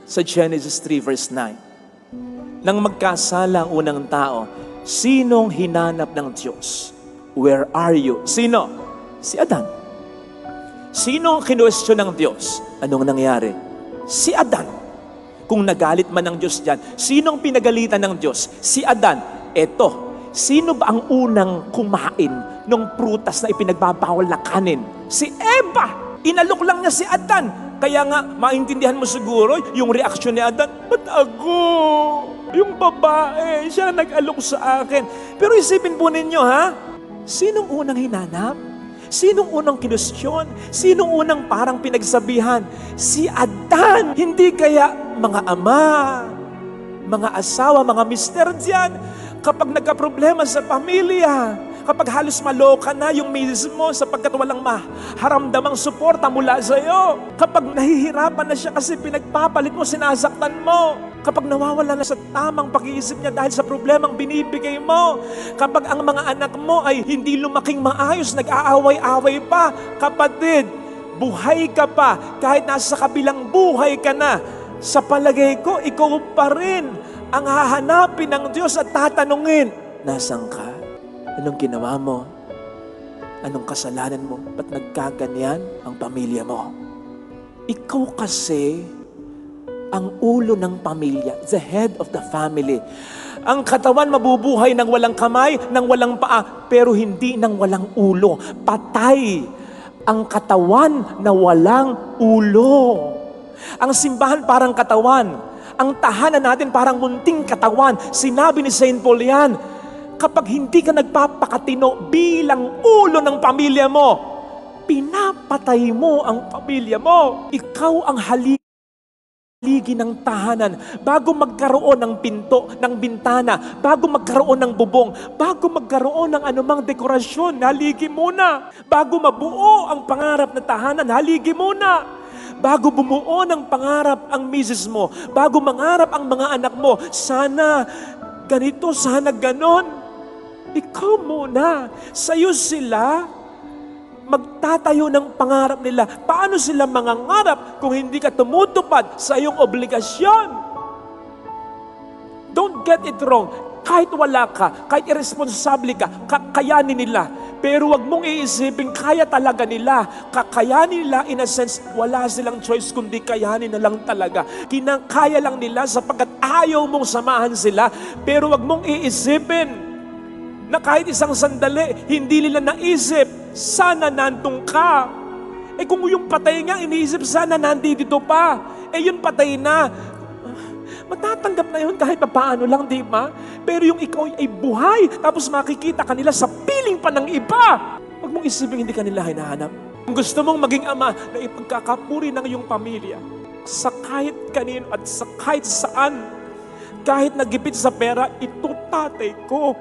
Sa Genesis 3 verse 9. Nang magkasala ang unang tao, sinong hinanap ng Diyos? Where are you? Sino? Si Adan. Sino ang kinwestiyon ng Diyos? Anong nangyari? Si Adan. Kung nagalit man ng Diyos dyan, sinong pinagalitan ng Diyos? Si Adan. Eto, sino ba ang unang kumain ng prutas na ipinagbabawal na kanin? Si Eva. Inalok lang niya si Adan. Kaya nga, maintindihan mo siguro yung reaksyon ni Adan, ba't ako? Yung babae, siya nag-alok sa akin. Pero isipin po ninyo, ha? Sinong unang hinanap? Sinong unang kinwestiyon? Sinong unang parang pinagsabihan? Si Adan. Hindi kaya mga ama, mga asawa, mga mister dyan, kapag nagka-problema sa pamilya, kapag halos maloka na yung misis mo sapagkat walang maharamdamang suporta mula sa iyo. Kapag nahihirapan na siya kasi pinagpapalit mo, sinasaktan mo. Kapag nawawala na sa tamang pag-iisip niya dahil sa problemang binibigay mo. Kapag ang mga anak mo ay hindi lumaking maayos, nag-aaway-away pa. Kapatid, buhay ka pa kahit nasa kabilang buhay ka na. Sa palagay ko, ikaw pa rin ang hahanapin ng Diyos at tatanungin, nasaan ka? Anong ginawa mo? Anong kasalanan mo? Ba't nagkaganyan ang pamilya mo? Ikaw kasi ang ulo ng pamilya, the head of the family. Ang katawan mabubuhay ng walang kamay, ng walang paa, pero hindi ng walang ulo. Patay ang katawan na walang ulo. Ang simbahan parang katawan. Ang tahanan natin parang munting katawan. Sinabi ni St. Paul yan, kapag hindi ka nagpapakatino bilang ulo ng pamilya mo, pinapatay mo ang pamilya mo. Ikaw ang haligi ng tahanan. Bago magkaroon ng pinto, ng bintana, bago magkaroon ng bubong, bago magkaroon ng anumang dekorasyon, haligi muna. Bago mabuo ang pangarap na tahanan, haligi muna. Bago bumuo ng pangarap ang misis mo, bago mangarap ang mga anak mo, sana ganito, sana ganon. Ikaw muna. Sa'yo sila magtatayo ng pangarap nila. Paano sila mangangarap kung hindi ka tumutupad sa iyong obligasyon? Don't get it wrong. Kahit wala ka, kahit irresponsable ka, kakayanin nila. Pero wag mong iisipin, kaya talaga nila. Kakayanin nila, in a sense, wala silang choice kundi kayanin na lang talaga. Kinakaya lang nila sapagkat ayaw mong samahan sila. Pero wag mong iisipin na kahit isang sandali, hindi nila naisip, sana nandun ka. Eh kung yung patay nga, iniisip sana nandito pa. Eh yun patay na. Matatanggap na yun kahit paano lang, di ba? Pero yung ikaw ay buhay, tapos makikita kanila sa piling pa ng iba. Huwag mong isipin hindi kanila hinahanap. Kung gusto mong maging ama na ipagkakapuri ng iyong pamilya, sa kahit kanino at sa kahit saan, kahit nagipit sa pera, ito tatay ko.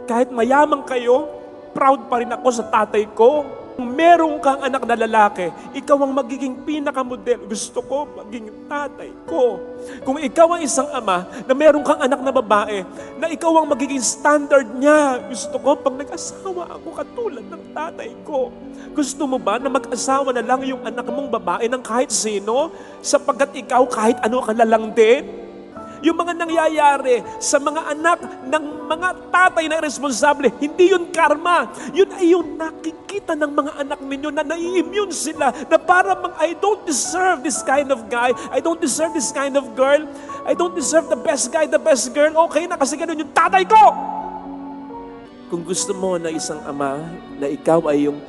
Kahit mayaman kayo, proud pa rin ako sa tatay ko. Kung meron kang anak na lalaki, ikaw ang magiging pinakamodel. Gusto ko maging tatay ko. Kung ikaw ang isang ama na meron kang anak na babae, na ikaw ang magiging standard niya. Gusto ko pag nag-asawa ako katulad ng tatay ko. Gusto mo ba na mag-asawa na lang yung anak mong babae ng kahit sino? Sapagkat ikaw kahit ano ka na lang din? Yung mga nangyayari sa mga anak ng mga tatay na irresponsable, hindi yun karma. Yun ay yung nakikita ng mga anak ninyo na nai-immune sila na parang I don't deserve this kind of guy. I don't deserve this kind of girl. I don't deserve the best guy, the best girl. Okay na kasi ganun yung tatay ko. Kung gusto mo na isang ama, na ikaw ay yung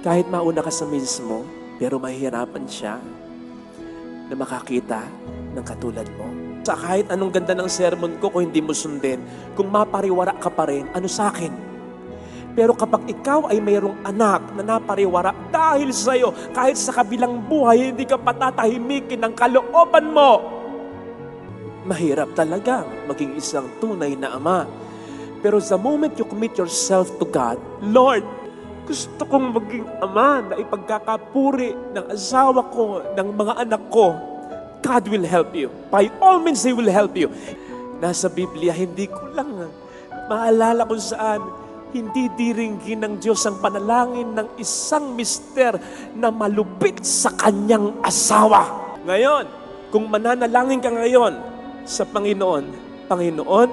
kahit mauna ka sa misis mo, pero mahihirapan siya na makakita ng katulad mo. Sa kahit anong ganda ng sermon ko, kung hindi mo sundin, kung mapariwara ka pa rin, ano sa akin? Pero kapag ikaw ay mayroong anak na napariwara dahil sa'yo, kahit sa kabilang buhay, hindi ka patatahimikin ng kalooban mo, mahirap talaga maging isang tunay na ama. Pero the moment you commit yourself to God, Lord, gusto kong maging ama na ipagkakapuri ng asawa ko, ng mga anak ko, God will help you. By all means, He will help you. Nasa Biblia, hindi ko lang maalala kung saan, hindi diringgin ng Diyos ang panalangin ng isang mister na malupit sa kanyang asawa. Ngayon, Kung mananalangin ka ngayon sa Panginoon, Panginoon,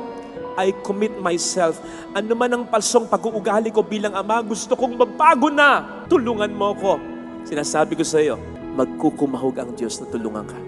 I commit myself. Ano man ang palsong pag-uugali ko bilang ama, gusto kong magbago na. Tulungan mo ko. Sinasabi ko sa iyo, magkukumahog ang Diyos na tulungan ka.